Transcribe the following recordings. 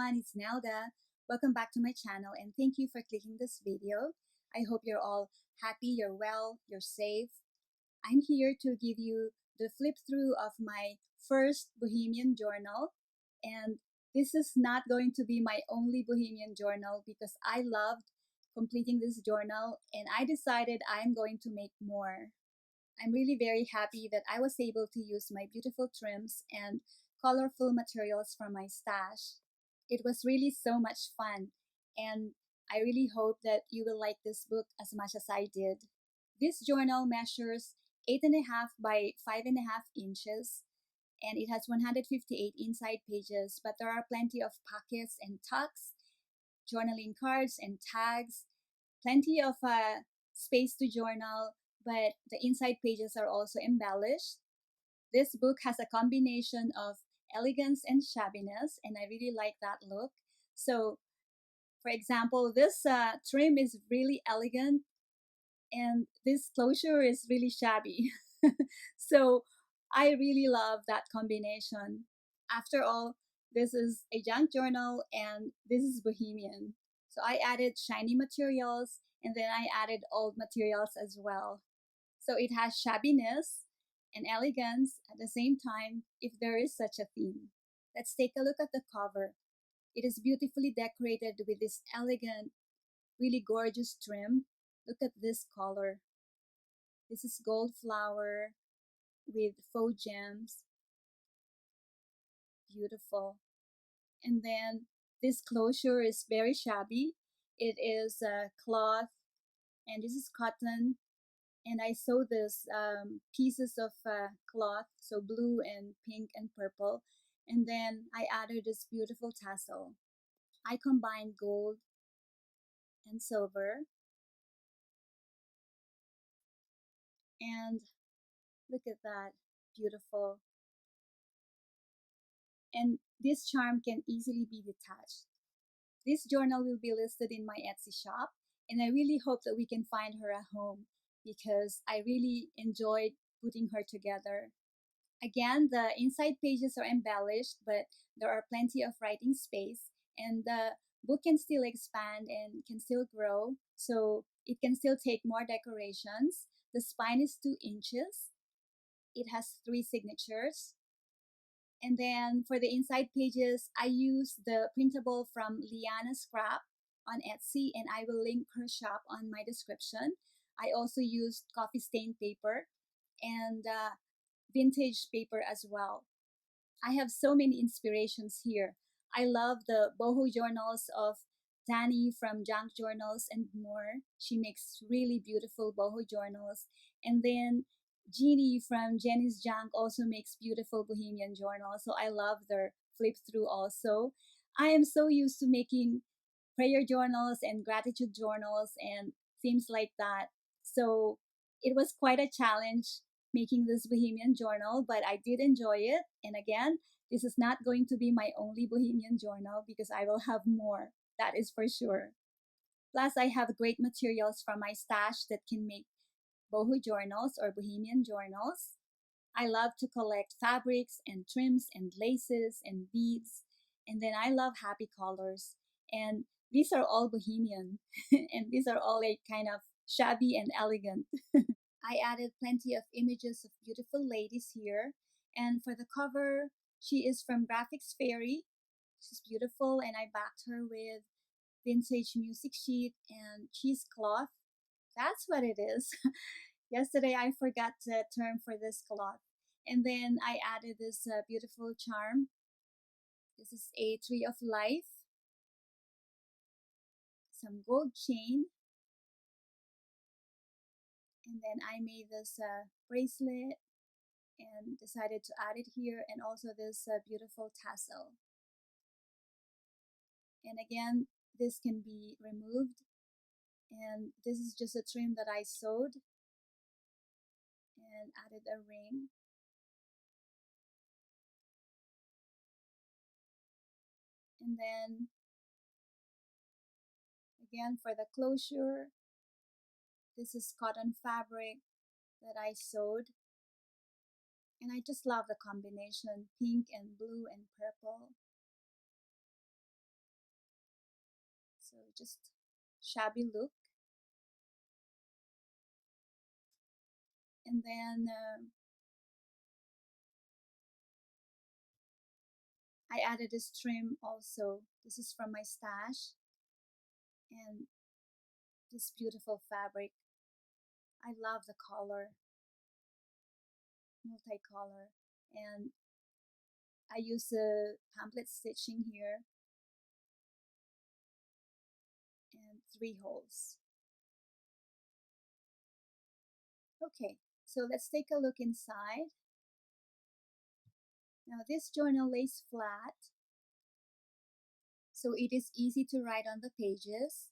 everyone, it's Nelda. Welcome back to my channel and thank you for clicking this video. I hope you're all happy, you're well, you're safe. I'm here to give you the flip through of my first Bohemian journal, and this is not going to be my only Bohemian journal because I loved completing this journal and I decided I'm going to make more. I'm really very happy that I was able to use my beautiful trims and colorful materials from my stash. It was really so much fun, and I really hope that you will like this book as much as I did. This journal measures 8.5 by 5.5 inches, and it has 158 inside pages, but there are plenty of pockets and tucks, journaling cards and tags, plenty of space to journal, but the inside pages are also embellished. This book has a combination of elegance and shabbiness, and I really like that look. So, for example, this trim is really elegant, and this closure is really shabby. So, I really love that combination. After all, this is a junk journal and this is Bohemian. So, I added shiny materials and then I added old materials as well. So it has shabbiness and elegance at the same time, if there is such a theme. Let's take a look at the cover. It is beautifully decorated with this elegant, really gorgeous trim. Look at this color. This is gold flower with faux gems. Beautiful. And then this closure is very shabby. It is cloth and this is cotton, and I sewed this pieces of cloth, so blue and pink and purple, and then I added this beautiful tassel. I combined gold and silver, and look at that, beautiful. And this charm can easily be detached. This journal will be listed in my Etsy shop, and I really hope that we can find her a home because I really enjoyed putting her together. Again, the inside pages are embellished, but there are plenty of writing space, and the book can still expand and can still grow, so it can still take more decorations. The spine is 2 inches. It has 3 signatures. And then for the inside pages, I use the printable from Liana Scrap on Etsy, and I will link her shop on my description. I also used coffee stain paper and vintage paper as well. I have so many inspirations here. I love the boho journals of Danny from Junk Journals and more. She makes really beautiful boho journals. And then Jeannie from Jenny's Junk also makes beautiful Bohemian journals. So I love their flip through also. I am so used to making prayer journals and gratitude journals and themes like that. So it was quite a challenge making this Bohemian journal, but I did enjoy it. And again, this is not going to be my only Bohemian journal because I will have more. That is for sure. Plus, I have great materials from my stash that can make boho journals or Bohemian journals. I love to collect fabrics and trims and laces and beads. And then I love happy colors. And these are all Bohemian. And these are all like kind of shabby and elegant. I added plenty of images of beautiful ladies here. And for the cover, she is from Graphics Fairy. She's beautiful, and I backed her with vintage music sheet and cheesecloth. That's what it is. Yesterday, I forgot the term for this cloth. And then I added this beautiful charm. This is a tree of life, some gold chain, and then I made this bracelet and decided to add it here, and also this beautiful tassel. And again, this can be removed, and this is just a trim that I sewed and added a ring. And then again, for the closure, this is cotton fabric that I sewed, and I just love the combination, pink and blue and purple. just shabby look. And then I added this trim also. This is from my stash, and this beautiful fabric. I love the color, multicolor, and I use the pamphlet stitching here and 3 holes. Okay, so let's take a look inside. Now this journal lays flat, so it is easy to write on the pages.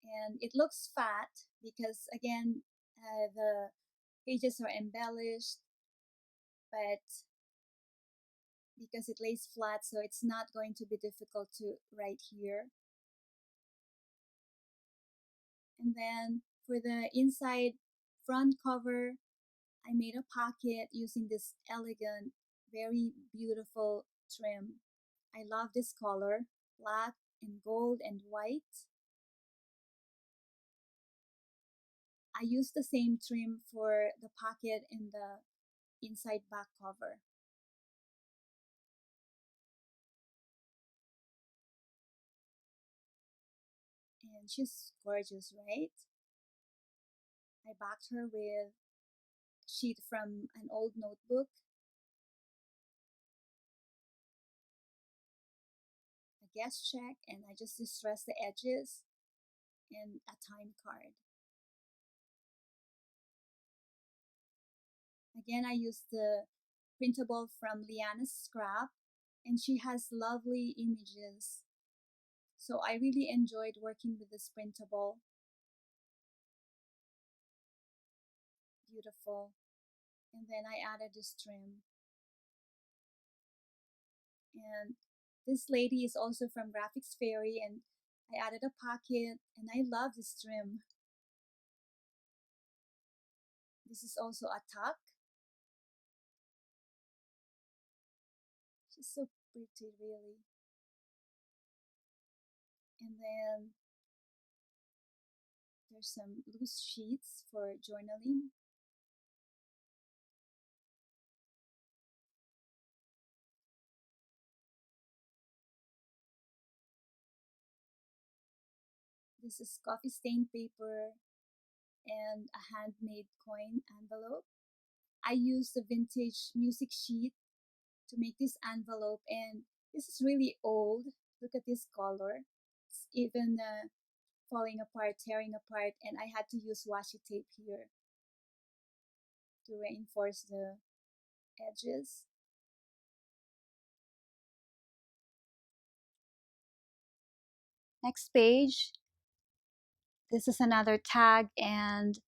And it looks fat because again, the pages are embellished, but because it lays flat, so it's not going to be difficult to write here. And then for the inside front cover, I made a pocket using this elegant, very beautiful trim. I love this color, black and gold and white. I used the same trim for the pocket and the inside back cover. And she's gorgeous, right? I backed her with a sheet from an old notebook, a guest check, and I just distressed the edges, and a time card. Again, I used the printable from Liana's Scrap, and she has lovely images. So I really enjoyed working with this printable. Beautiful. And then I added this trim. And this lady is also from Graphics Fairy, and I added a pocket, and I love this trim. This is also a tuck. She's so pretty, really. And then there's some loose sheets for journaling. This is coffee stained paper and a handmade coin envelope. I used the vintage music sheet to make this envelope, and this is really old. Look at this color. It's even falling apart, tearing apart, and I had to use washi tape here to reinforce the edges. Next page. This is another tag, and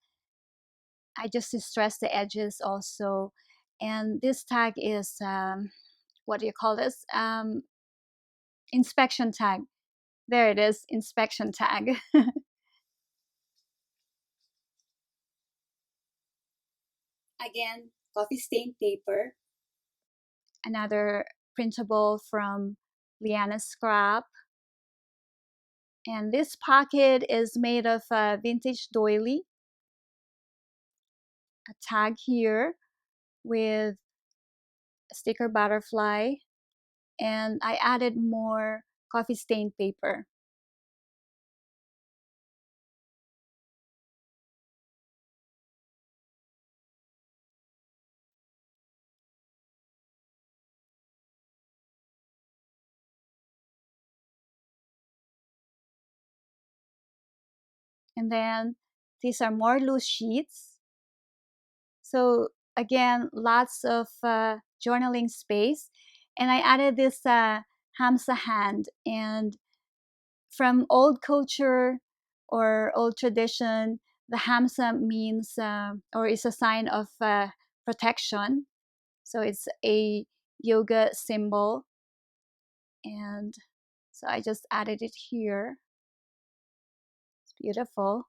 I just distressed the edges also. And this tag is, what do you call this? Inspection tag. There it is, inspection tag. Again, coffee stained paper. Another printable from Liana's Scrap. And this pocket is made of a vintage doily. A tag here with a sticker butterfly. And I added more coffee stained paper. And then these are more loose sheets. So again, lots of journaling space. And I added this Hamsa hand. And from old culture or old tradition, the Hamsa means or is a sign of protection. So it's a yoga symbol. And so I just added it here. It's beautiful.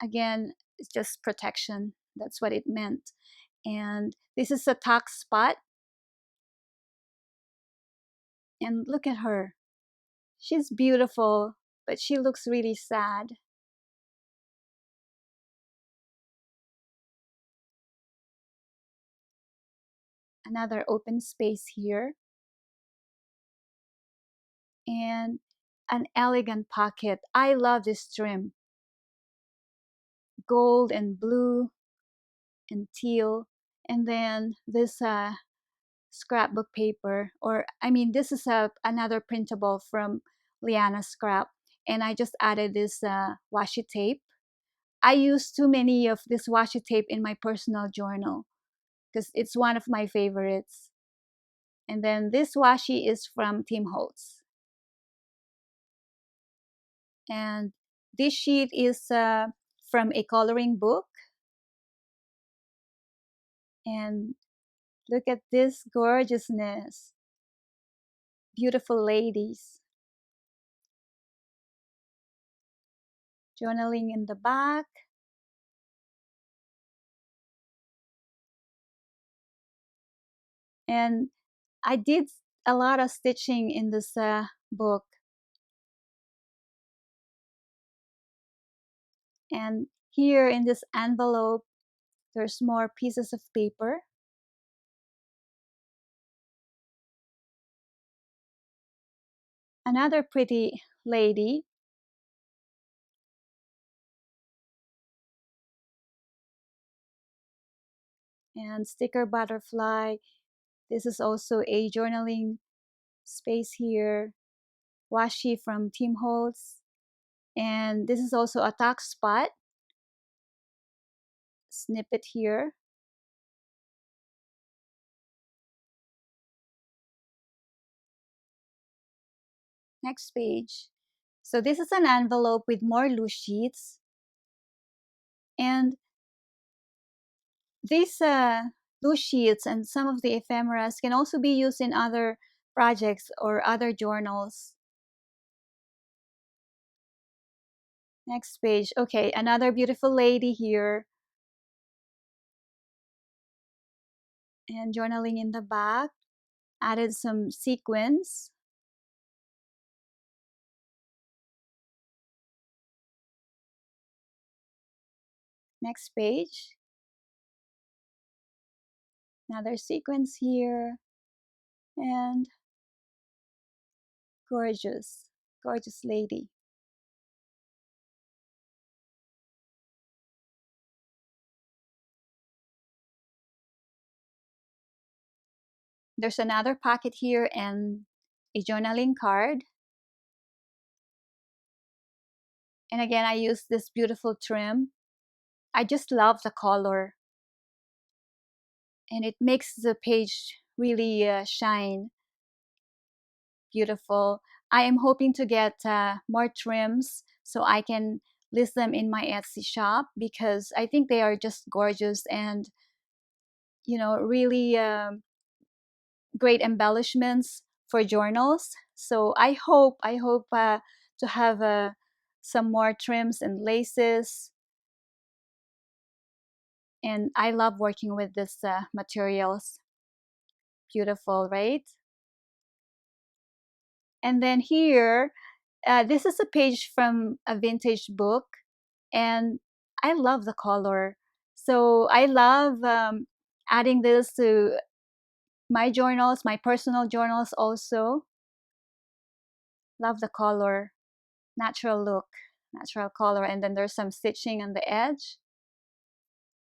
Again, it's just protection. That's what it meant. And this is a tuck spot. And look at her. She's beautiful, but she looks really sad. Another open space here. And an elegant pocket. I love this trim. Gold and blue and teal. And then this scrapbook paper, or I mean, this is another printable from Liana Scrap. And I just added this washi tape. I use too many of this washi tape in my personal journal because it's one of my favorites. And then this washi is from Tim Holtz. And this sheet is from a coloring book. And look at this gorgeousness. Beautiful ladies. Journaling in the back. And I did a lot of stitching in this book. And here in this envelope, there's more pieces of paper. Another pretty lady. And sticker butterfly. This is also a journaling space here. Washi from Tim Holtz. And this is also a tack spot. Snippet here. Next page. So this is an envelope with more loose sheets. And these loose sheets and some of the ephemeras can also be used in other projects or other journals. Next page. Okay, another beautiful lady here. And journaling in the back. Added some sequins. Next page. Another sequence here. And gorgeous, gorgeous lady. There's another pocket here and a journaling card. And again, I use this beautiful trim. I just love the color. And it makes the page really shine. Beautiful. I am hoping to get more trims so I can list them in my Etsy shop because I think they are just gorgeous and, you know, really great embellishments for journals. So I hope to have some more trims and laces. And I love working with this materials. Beautiful, right? And then here, this is a page from a vintage book, and I love the color. So I love adding this to my journals, my personal journals also. Love the color, natural look, natural color. And then there's some stitching on the edge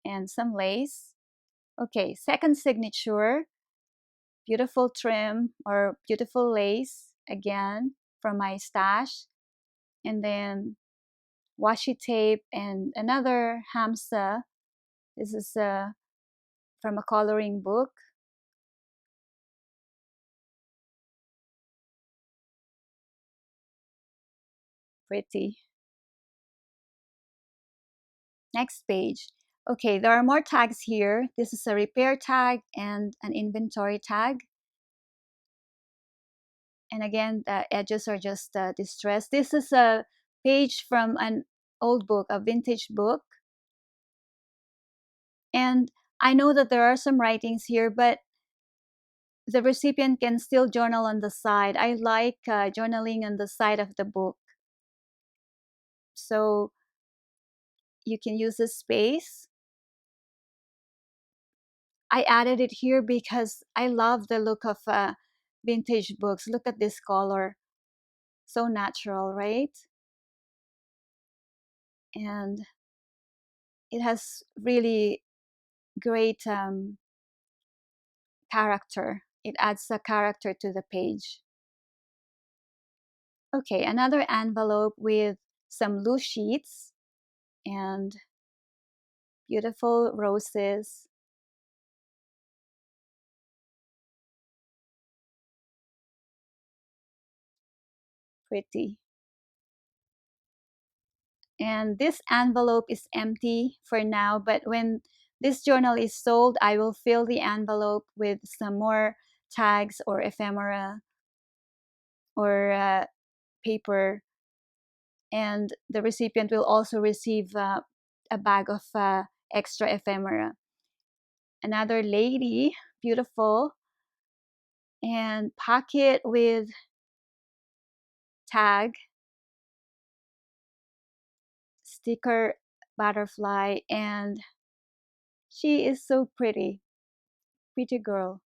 and some lace. Okay, second signature, beautiful trim or beautiful lace, again, from my stash. And then washi tape and another hamsa. This is from a coloring book. Pretty. Next page. Okay, there are more tags here. This is a repair tag and an inventory tag. And again, the edges are just distressed. This is a page from an old book, a vintage book. And I know that there are some writings here, but the recipient can still journal on the side. I like journaling on the side of the book. So you can use this space. I added it here because I love the look of vintage books. Look at this color. So natural, right? And it has really great character. It adds a character to the page. Okay, another envelope with some loose sheets and beautiful roses. Pretty. And this envelope is empty for now, but when this journal is sold, I will fill the envelope with some more tags or ephemera or paper, and the recipient will also receive a bag of extra ephemera. Another lady, beautiful, and pocket with tag, sticker, butterfly, and she is so pretty. Pretty girl.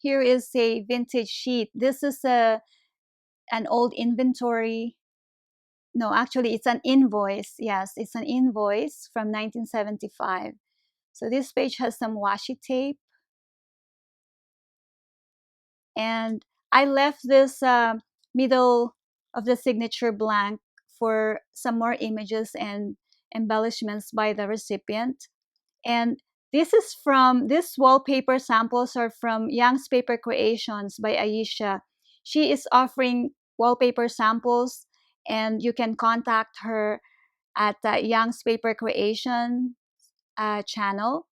Here is a vintage sheet. This is an old inventory. No, actually, it's an invoice. Yes, it's an invoice from 1975. So this page has some washi tape. And I left this middle of the signature blank for some more images and embellishments by the recipient. And this wallpaper samples are from Young's Paper Creations by Aisha. She is offering wallpaper samples, and you can contact her at Young's Paper Creation channel.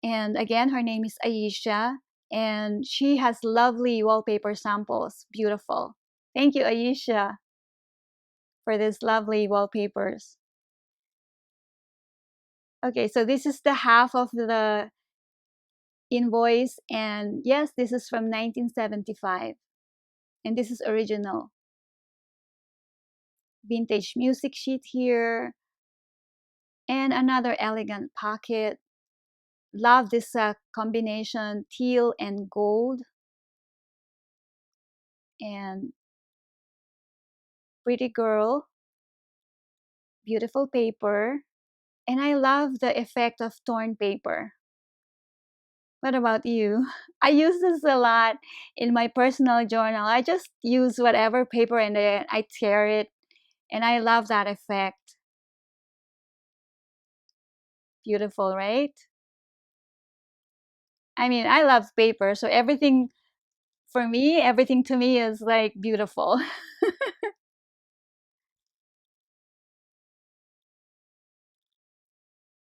And again, her name is Aisha, and she has lovely wallpaper samples. Beautiful. Thank you, Aisha, for these lovely wallpapers. Okay, so this is the half of the invoice, and yes, this is from 1975, and this is original. Vintage music sheet here, and another elegant pocket. Love this combination, teal and gold, and pretty girl, beautiful paper, and I love the effect of torn paper. What about you? I use this a lot in my personal journal. I just use whatever paper and then I tear it, and I love that effect. Beautiful, right? I mean, I love paper, so everything for me, everything to me is like beautiful.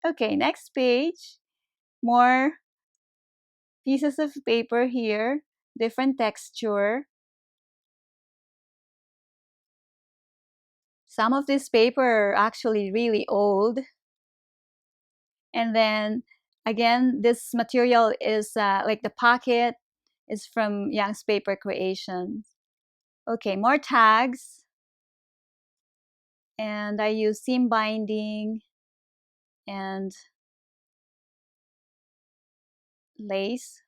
Okay, next page. More pieces of paper here, different texture. Some of this paper are actually really old. And then again, this material is like the pocket is from Young's Paper Creations. Okay, more tags. And I use seam binding and lace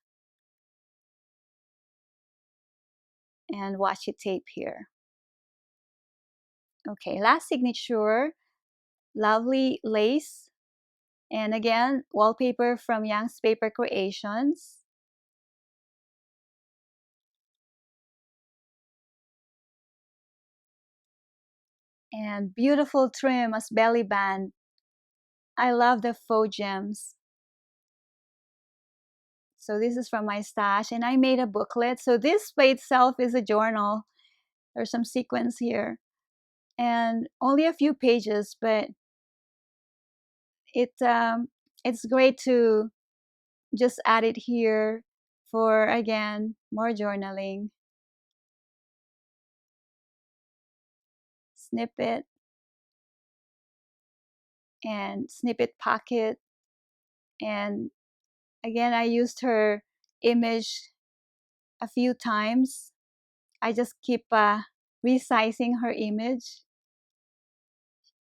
and washi tape here. Okay, last signature, lovely lace. And again, wallpaper from Young's Paper Creations. And beautiful trim as belly band. I love the faux gems. So this is from my stash, and I made a booklet. So this by itself is a journal. There's some sequins here, and only a few pages, but it's great to just add it here for again more journaling. Snip it, and snippet pocket. And again, I used her image a few times. I just keep resizing her image.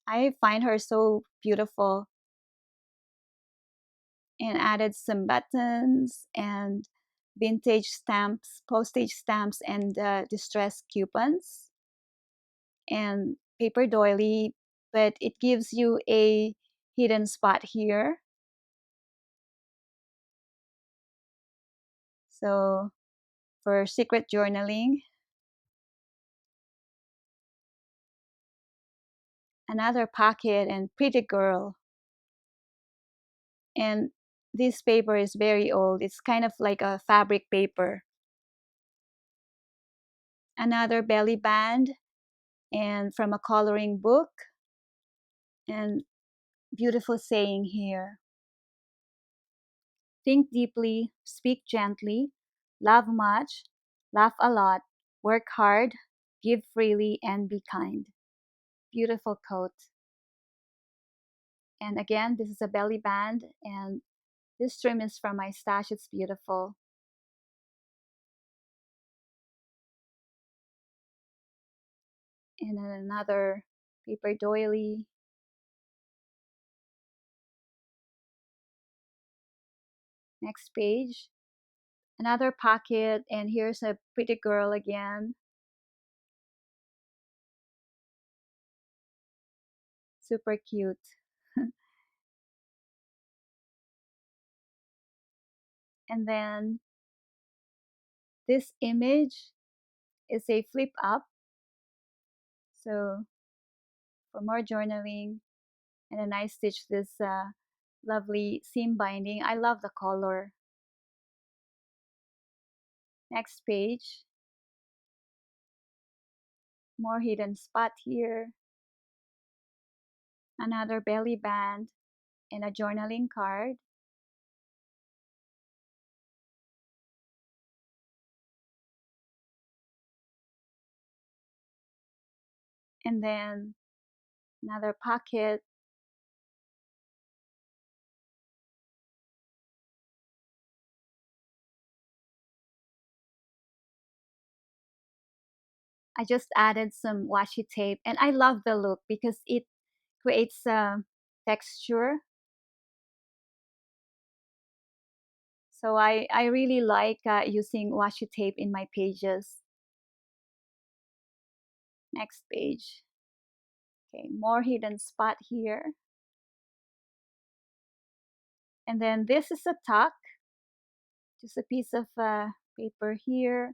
I find her so beautiful, and added some buttons and vintage stamps, postage stamps, and distress coupons and paper doily, but it gives you a hidden spot here. So for secret journaling, another pocket and pretty girl. And this paper is very old. It's kind of like a fabric paper. Another belly band and from a coloring book, and beautiful saying here. Think deeply, speak gently, love much, laugh a lot, work hard, give freely, and be kind. Beautiful quote. And again, this is a belly band, and this trim is from my stash. It's beautiful. And then another paper doily. Next page. Another pocket, and here's a pretty girl again. Super cute. And then this image is a flip up. So for more journaling, and then I stitched this lovely seam binding. I love the color. Next page. More hidden spot here. Another belly band and a journaling card. And then another pocket. I just added some washi tape, and I love the look because it creates a texture. So I really like using washi tape in my pages. Next page. Okay, more hidden spot here. And then this is a tuck, just a piece of paper here.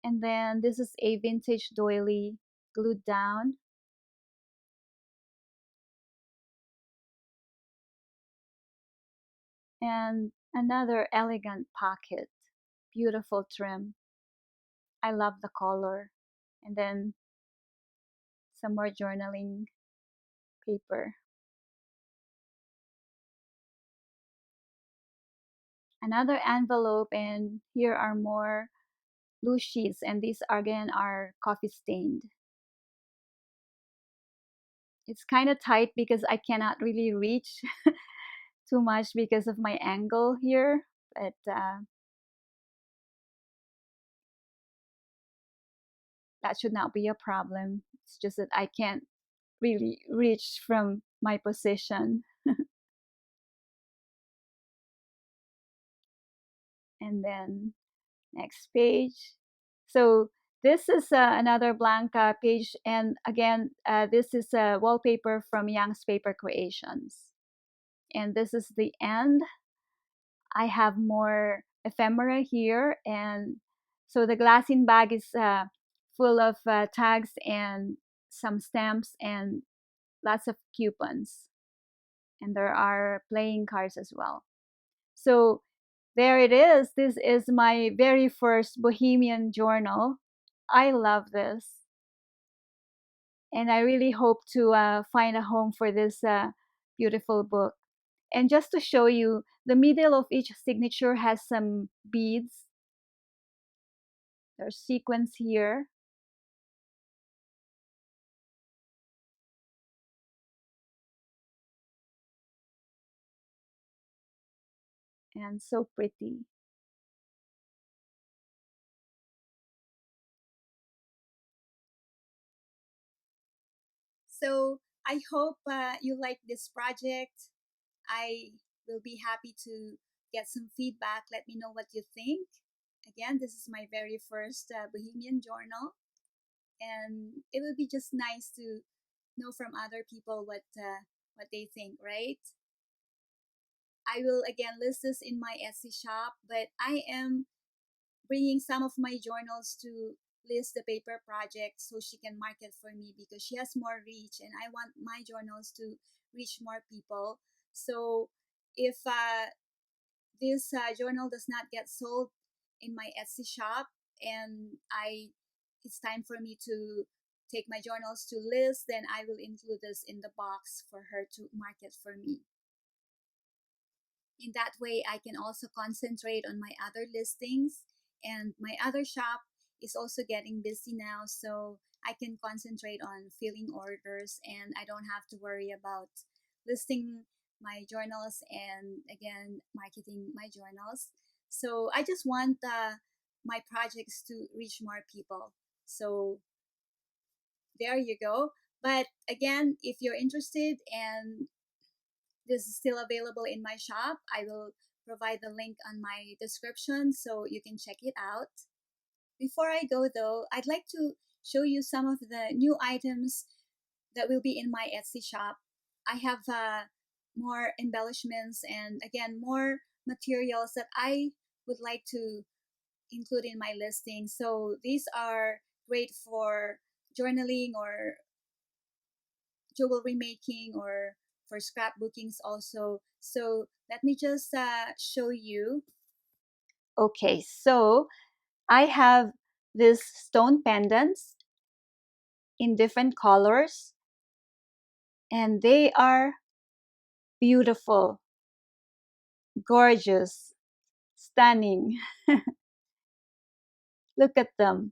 And then this is a vintage doily glued down. And another elegant pocket, beautiful trim. I love the color. And then some more journaling paper. Another envelope, and here are more loose sheets, and these again are coffee stained. It's kind of tight because I cannot really reach too much because of my angle here, but that should not be a problem. It's just that I can't really reach from my position. And then next page. So this is another blank page, and again, this is a wallpaper from Young's Paper Creations. And this is the end. I have more ephemera here, and so the glassine bag is full of tags and some stamps and lots of coupons, and there are playing cards as well. So there it is. This is my very first Bohemian journal. I love this, and I really hope to find a home for this beautiful book. And just to show you, the middle of each signature has some beads. There's sequins here. and so pretty. So I hope you like this project. I will be happy to get some feedback. Let me know what you think. Again, this is my very first Bohemian journal, and it would be just nice to know from other people what they think, right? I will again list this in my Etsy shop, but I am bringing some of my journals to list the paper project so she can market for me because she has more reach and I want my journals to reach more people. So if this journal does not get sold in my Etsy shop and I it's time for me to take my journals to list, then I will include this in the box for her to market for me. In that way, I can also concentrate on my other listings, and my other shop is also getting busy now, so I can concentrate on filling orders and I don't have to worry about listing my journals and again marketing my journals. So I just want my projects to reach more people. So there you go. But again, if you're interested and this is still available in my shop, I will provide the link on my description so you can check it out. Before I go though, I'd like to show you some of the new items that will be in my Etsy shop. I have more embellishments and again more materials that I would like to include in my listing. So these are great for journaling or jewelry making or for scrapbookings also. So let me just show you. Okay, so I have these stone pendants in different colors and they are beautiful, gorgeous, stunning. Look at them.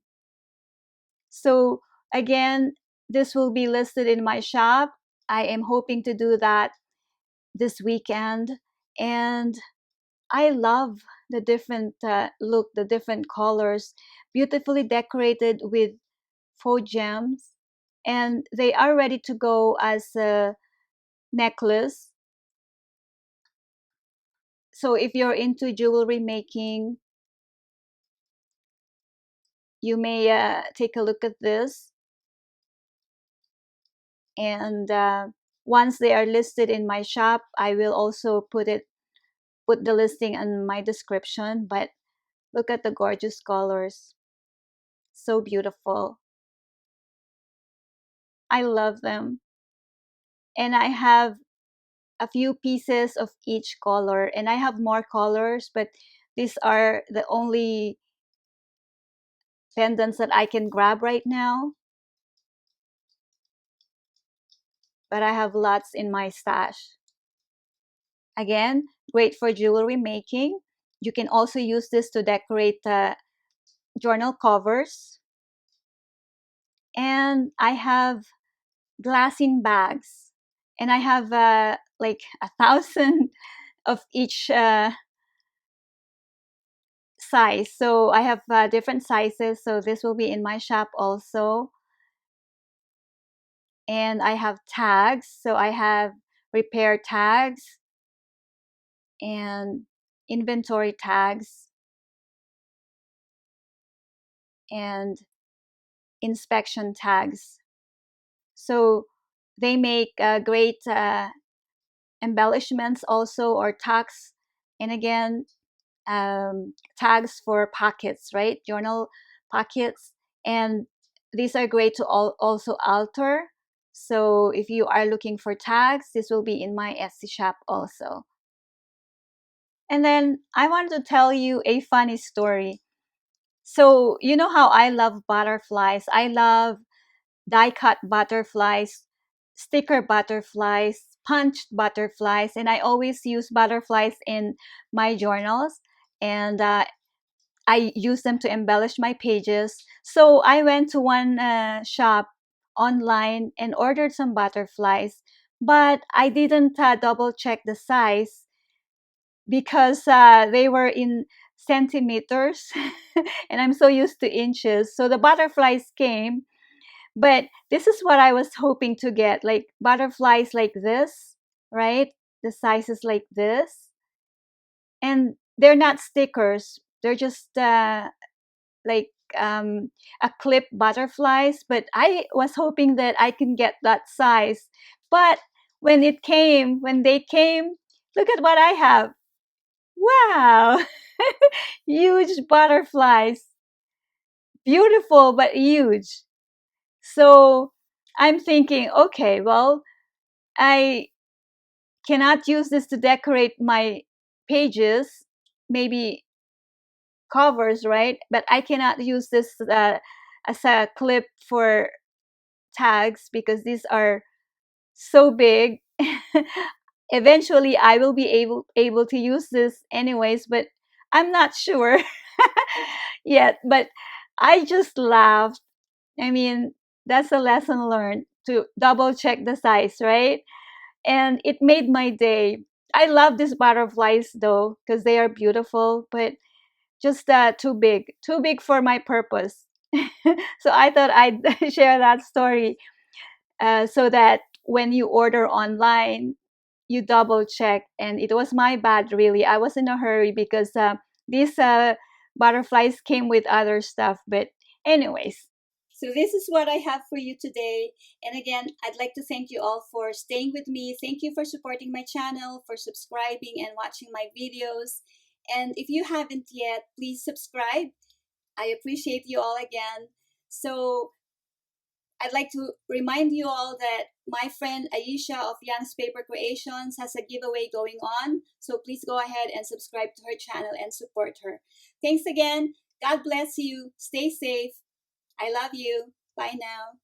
So again, this will be listed in my shop. I am hoping to do that this weekend. And I love the different look, the different colors, beautifully decorated with faux gems. And they are ready to go as a necklace. So if you're into jewelry making, you may take a look at this. And once they are listed in my shop, I will also put the listing in my description. But look at the gorgeous colors, so beautiful. I love them. And I have a few pieces of each color, and I have more colors, but these are the only pendants that I can grab right now. But I have lots in my stash. Again, great for jewelry making. You can also use this to decorate journal covers. And I have glassine bags, and I have like 1,000 of each size. So I have different sizes, so this will be in my shop also. And I have tags, so I have repair tags and inventory tags and inspection tags. So they make great embellishments also, or tags, and again tags for pockets, right? Journal pockets. And these are great to also alter. So if you are looking for tags, this will be in my Etsy shop also. And then I want to tell you a funny story. So you know how I love butterflies. I love die cut butterflies, sticker butterflies, punched butterflies, and I always use butterflies in my journals. And I use them to embellish my pages. So I went to one shop online and ordered some butterflies, but I didn't double check the size. because they were in centimeters and I'm so used to inches. So the butterflies came, but this is what I was hoping to get, like butterflies like this, right? The size is like this. And they're not stickers. They're just like a clip butterflies, but I was hoping that I can get that size. But when they came, look at what I have. Wow, huge butterflies, beautiful but huge. So I'm thinking, okay, well, I cannot use this to decorate my pages, maybe covers, right? But I cannot use this as a clip for tags because these are so big. Eventually, I will be able to use this anyways, but I'm not sure yet. But I just laughed. I mean, that's a lesson learned to double check the size, right? And it made my day. I love these butterflies though because they are beautiful, but just too big for my purpose. So I thought I'd share that story so that when you order online, you double check. And it was my bad, really. I was in a hurry because these butterflies came with other stuff. But, anyways, so this is what I have for you today. And again, I'd like to thank you all for staying with me. Thank you for supporting my channel, for subscribing and watching my videos. And if you haven't yet, please subscribe. I appreciate you all again. So I'd like to remind you all that my friend Aisha of Young's Paper Creations has a giveaway going on. So please go ahead and subscribe to her channel and support her. Thanks again. God bless you. Stay safe. I love you. Bye now.